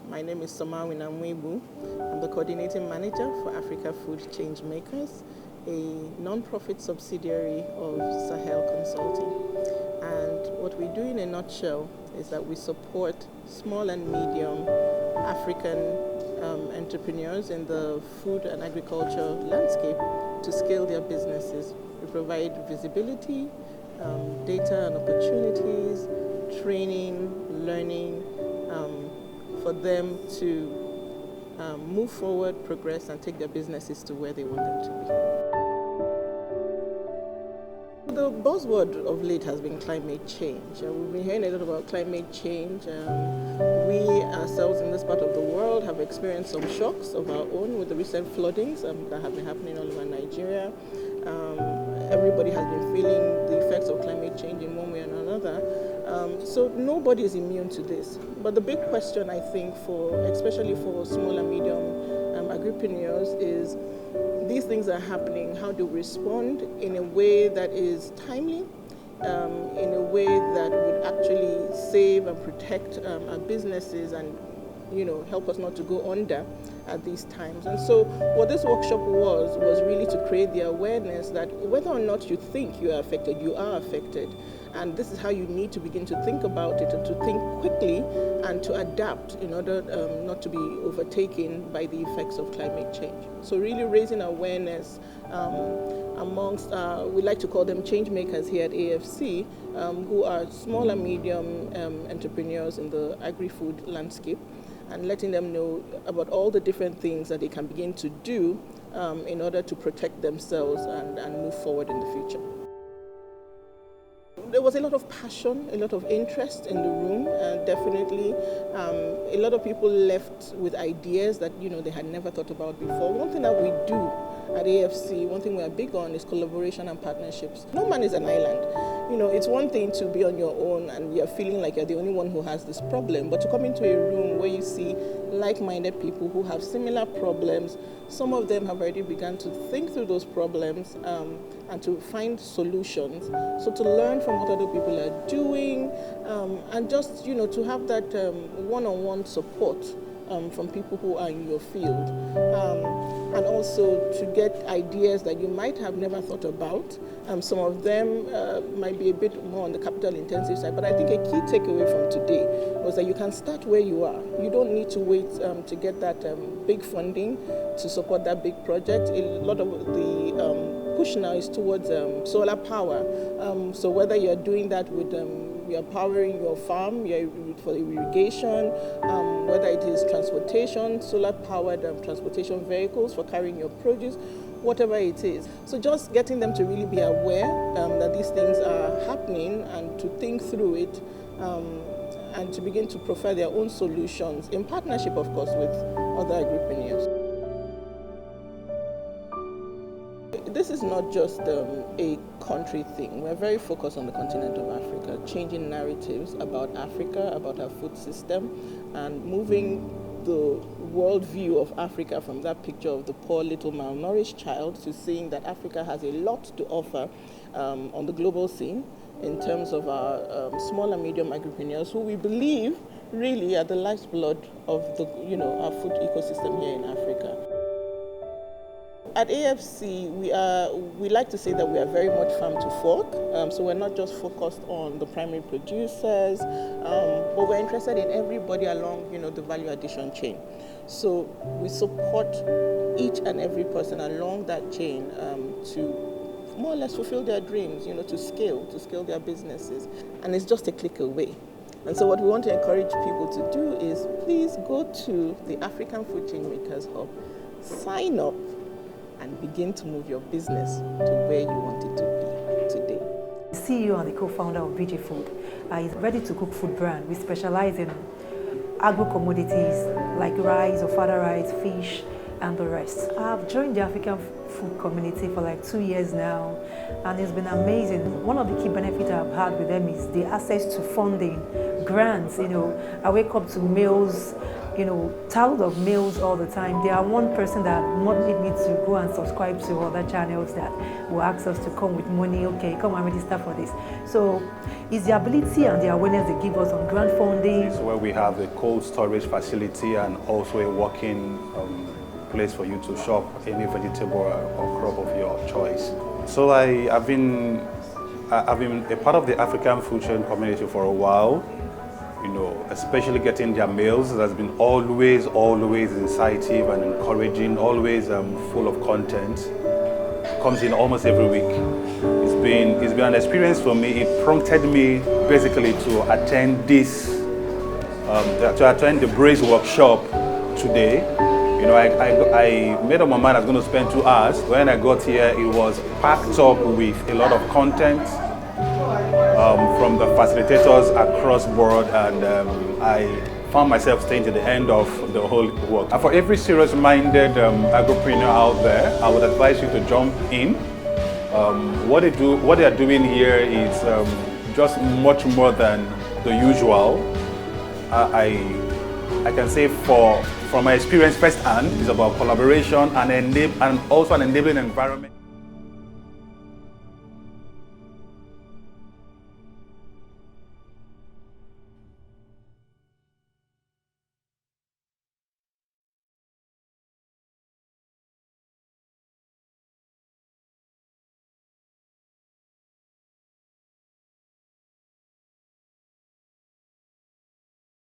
My name is Somawi Namwebu. I'm the Coordinating Manager for Africa Food Changemakers, a non-profit subsidiary of Sahel Consulting. And what we do in a nutshell is that we support small and medium African entrepreneurs in the food and agriculture landscape to scale their businesses. We provide visibility, data and opportunities, training, learning, for them to move forward, progress, and take their businesses to where they want them to be. The buzzword of late has been climate change. We've been hearing a lot about climate change. We ourselves in this part of the world have experienced some shocks of our own with the recent floodings that have been happening all over Nigeria. Everybody has been feeling the effects of climate change in one way or another. So nobody is immune to this. But the big question, I think, especially for small and medium agripreneurs is these things are happening. How do we respond in a way that is timely, in a way that would actually save and protect our businesses and help us not to go under at these times. And so what this workshop was really to create the awareness that whether or not you think you are affected, you are affected. And this is how you need to begin to think about it and to think quickly and to adapt in order not to be overtaken by the effects of climate change. So really raising awareness amongst, we like to call them change makers here at AFC, who are small and medium entrepreneurs in the agri-food landscape, and letting them know about all the different things that they can begin to do in order to protect themselves and move forward in the future. There was a lot of passion, a lot of interest in the room, definitely. A lot of people left with ideas that they had never thought about before. One thing that we do at AFC, one thing we're big on is collaboration and partnerships. No man is an island. It's one thing to be on your own and you're feeling like you're the only one who has this problem, but to come into a room where you see like-minded people who have similar problems, some of them have already begun to think through those problems and to find solutions. So to learn from what other people are doing and just, to have that one-on-one support from people who are in your field. And also to get ideas that you might have never thought about. Some of them might be a bit more on the capital intensive side, but I think a key takeaway from today was that you can start where you are. You don't need to wait to get that big funding to support that big project. A lot of the push now is towards solar power. So whether you're doing that with you're powering your farm for irrigation, whether it is transportation, solar-powered transportation vehicles for carrying your produce, whatever it is. So just getting them to really be aware that these things are happening and to think through it and to begin to prefer their own solutions in partnership, of course, with other agripreneurs. This is not just a country thing. We're very focused on the continent of Africa, changing narratives about Africa, about our food system, and moving the worldview of Africa from that picture of the poor little malnourished child to seeing that Africa has a lot to offer on the global scene in terms of our small and medium agripreneurs who we believe really are the lifeblood of our food ecosystem here in Africa. At AFC, we like to say that we are very much farm to fork. So we're not just focused on the primary producers, but we're interested in everybody along, the value addition chain. So we support each and every person along that chain to more or less fulfill their dreams, to scale their businesses. And it's just a click away. And so what we want to encourage people to do is please go to the African Food Changemakers Hub, sign up, and begin to move your business to where you want it to be today. The CEO and the co-founder of BJ Food is ready-to-cook food brand. We specialize in agro-commodities like rice, ofada rice, fish, and the rest. I've joined the African food community for like 2 years now, and it's been amazing. One of the key benefits I've had with them is the access to funding, grants. I wake up to mails thousands of mails all the time. There are one person that wanted me to go and subscribe to other channels that will ask us to come with money. Okay, come and register for this. So it's the ability and the awareness they give us on grant funding. It's where we have a cold storage facility and also a working place for you to shop any vegetable or crop of your choice. So I've been a part of the African food chain community for a while. Especially getting their meals has been always incisive and encouraging, always full of content. Comes in almost every week. It's been an experience for me. It prompted me basically to attend the Brace workshop today. I made up my mind I was going to spend 2 hours. When I got here, it was packed up with a lot of content from the facilitators across board, and I found myself staying to the end of the whole work. And for every serious-minded agripreneur out there, I would advise you to jump in. What they are doing here is just much more than the usual. I can say from my experience firsthand, it's about collaboration and also an enabling environment.